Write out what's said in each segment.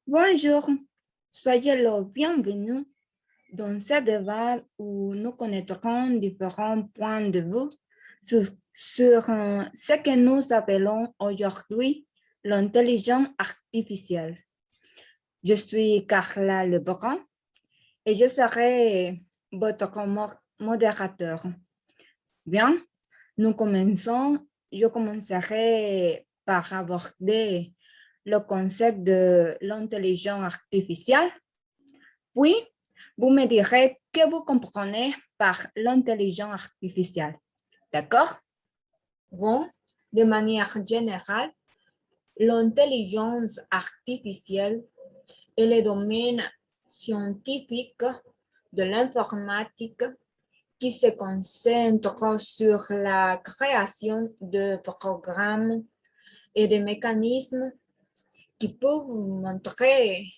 Bonjour, soyez le bienvenu dans ce débat où nous connaîtrons différents points de vue sur ce que nous appelons aujourd'hui l'intelligence artificielle. Je suis Carla Lebrun et je serai votre modérateur. Bien, nous commençons. Je commencerai par aborder le concept de l'intelligence artificielle. Puis, vous me direz que vous comprenez par l'intelligence artificielle. D'accord? Bon, de manière générale, l'intelligence artificielle est le domaine scientifique de l'informatique qui se concentre sur la création de programmes et de mécanismes qui peuvent montrer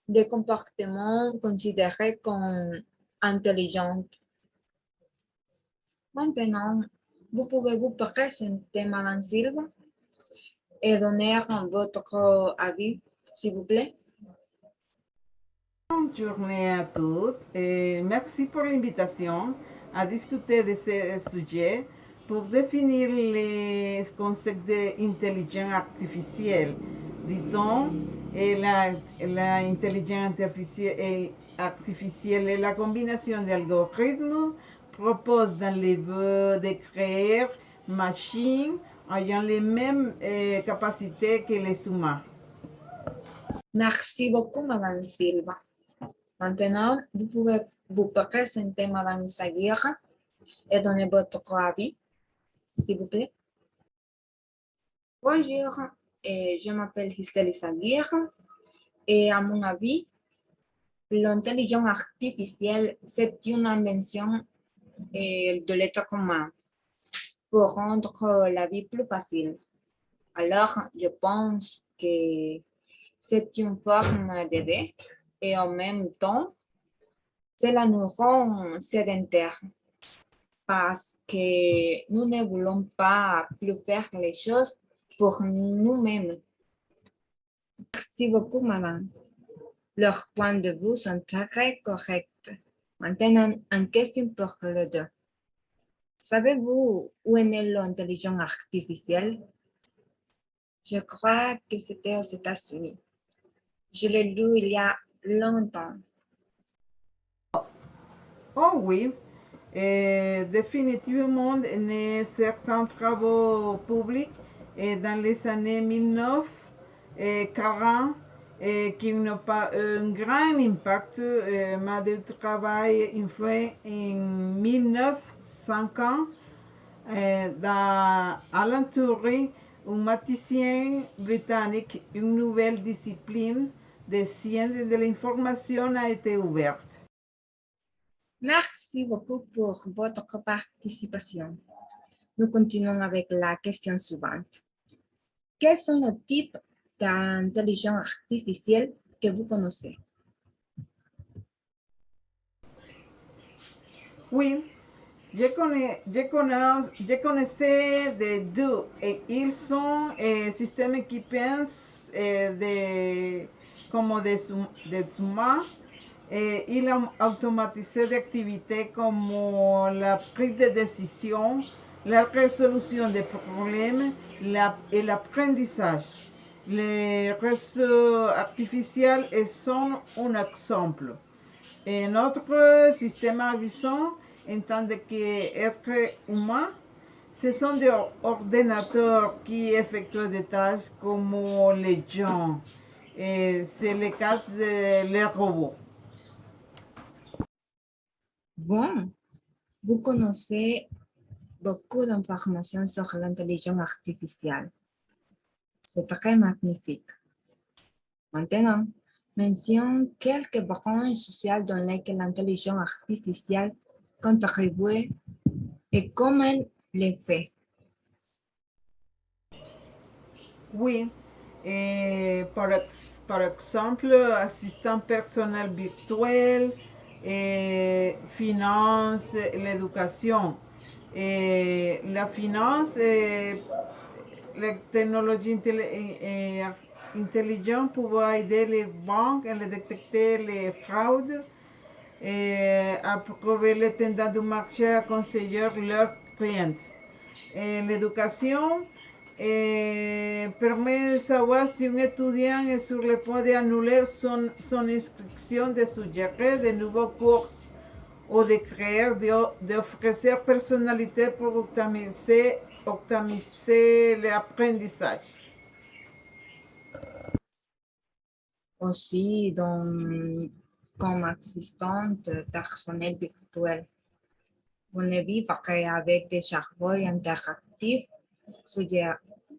des comportements considérés comme intelligents. Maintenant, vous pouvez vous présenter, Madame Silva, et donner votre avis, s'il vous plaît. Bonne journée à toutes et merci pour l'invitation à discuter de ce sujet pour définir les concepts d'intelligence artificielle. Dit-on, l'intelligence artificielle est la combinaison d'algorithmes propose dans les vœux de créer machines ayant les mêmes capacités que les humains. Merci beaucoup, Madame Silva. Maintenant, vous pouvez vous présenter, Madame Saguira, et donner votre avis, s'il vous plaît. Bonjour, je m'appelle Gisèle Saguir et à mon avis, l'intelligence artificielle, c'est une invention de l'être commun pour rendre la vie plus facile. Alors, je pense que c'est une forme d'aider et en même temps, cela nous rend sédentaires parce que nous ne voulons pas plus faire les choses pour nous-mêmes. Merci beaucoup, madame. Leurs points de vue sont très corrects. Maintenant, une question pour les deux. Savez-vous où est née l'intelligence artificielle? Je crois que c'était aux États-Unis. Je l'ai lu il y a longtemps. Oh oui, définitivement, certains travaux publics dans les années 1940 qui n'ont pas un grand impact, mais de travail influent en 1950 dans Alan Turing, un mathématicien britannique, une nouvelle discipline des sciences de l'information a été ouverte. Merci beaucoup pour votre participation. Nous continuons avec la question suivante. Quels sont les types d'intelligence artificielle que vous connaissez? Oui, je connaissais des deux et ils sont systèmes qui pensent comme des humains et ils ont automatisé des activités comme la prise de décision, la résolution des problèmes et l'apprentissage. Les réseaux artificiels sont un exemple. Et notre système visuel entend qu'être humain, ce sont des ordinateurs qui effectuent des tâches comme les gens. Et c'est le cas des robots. Bon, vous connaissez beaucoup d'informations sur l'intelligence artificielle. C'est très magnifique. Maintenant, mentionne quelques branches sociales dans lesquelles l'intelligence artificielle contribue et comment elle les fait. Oui, et par exemple, assistant personnel virtuel, et finance, l'éducation. Et la finance, la technologie intelligent pour aider les banques à détecter les fraudes et à prouver les tendances du marché, à conseiller leurs clients. L'éducation permet de savoir si un étudiant est sur le point d'annuler son inscription, de suggérer de nouveaux cours ou de créer, d'offrir personnalité pour optimiser l'apprentissage. Aussi, comme assistante personnelle virtuelle, vous ne vivrez avec des jargons interactifs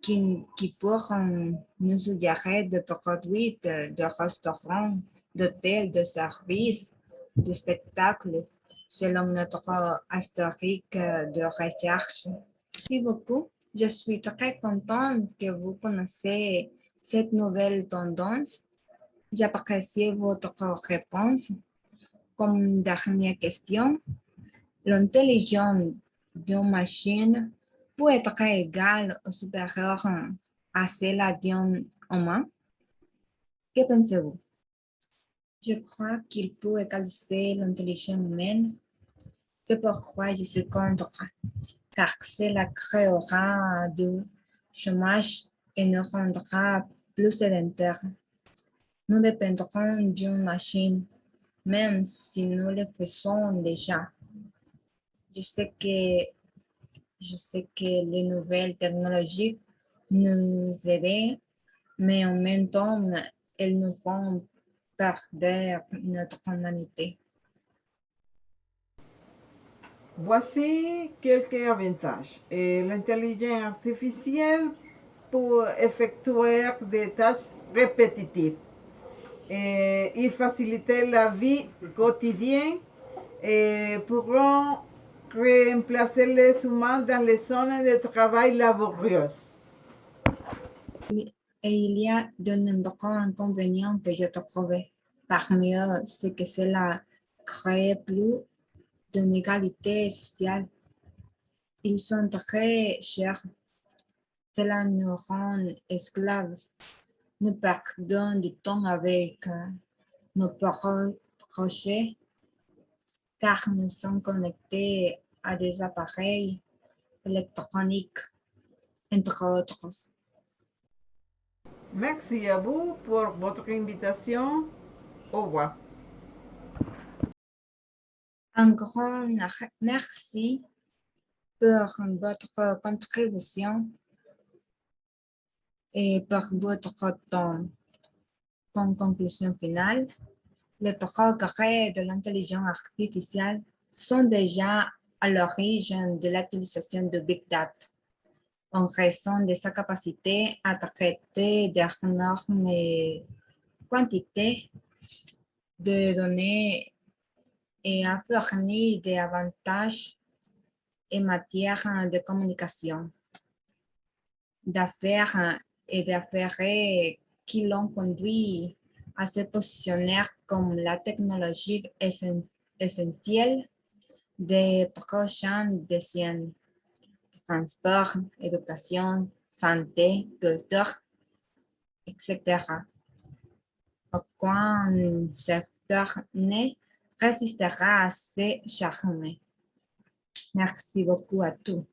qui pourront nous suggérer de produits, de restaurants, d'hôtels, de services, de spectacles, selon notre historique de recherche. Merci beaucoup. Je suis très contente que vous connaissez cette nouvelle tendance. J'apprécie votre réponse. Comme dernière question, l'intelligence d'une machine peut être égale ou supérieure à celle d'un humain? Que pensez-vous? Je crois qu'il peut égaliser l'intelligence humaine. C'est pourquoi je suis contre, car cela créera du chômage et nous rendra plus sédentaires. Nous dépendrons d'une machine, même si nous le faisons déjà. Je sais que, je sais que les nouvelles technologies nous aident, mais en même temps, elles nous font perdre notre humanité. Voici quelques avantages. L'intelligence artificielle pour effectuer des tâches répétitives. Il facilite la vie quotidienne et pourront remplacer les humains dans les zones de travail laborieuses. Et il y a de nombreux inconvénients que je trouve. Parmi eux, c'est que cela crée plus d'inégalités sociales. Ils sont très chers. Cela nous rend esclaves. Nous perdons du temps avec nos proches car nous sommes connectés à des appareils électroniques, entre autres. Merci à vous pour votre invitation. Au revoir. Un grand merci pour votre contribution et pour votre temps. En conclusion finale, les progrès de l'intelligence artificielle sont déjà à l'origine de l'utilisation de Big Data en raison de sa capacité à traiter d'énormes quantités de données et à fournir des avantages en matière de communication, d'affaires et d'affaires qui l'ont conduit à se positionner comme la technologie essentielle des prochaines décennies. Transport, éducation, santé, culture, etc. Aucun secteur ne résistera à ces charmes. Merci beaucoup à tous.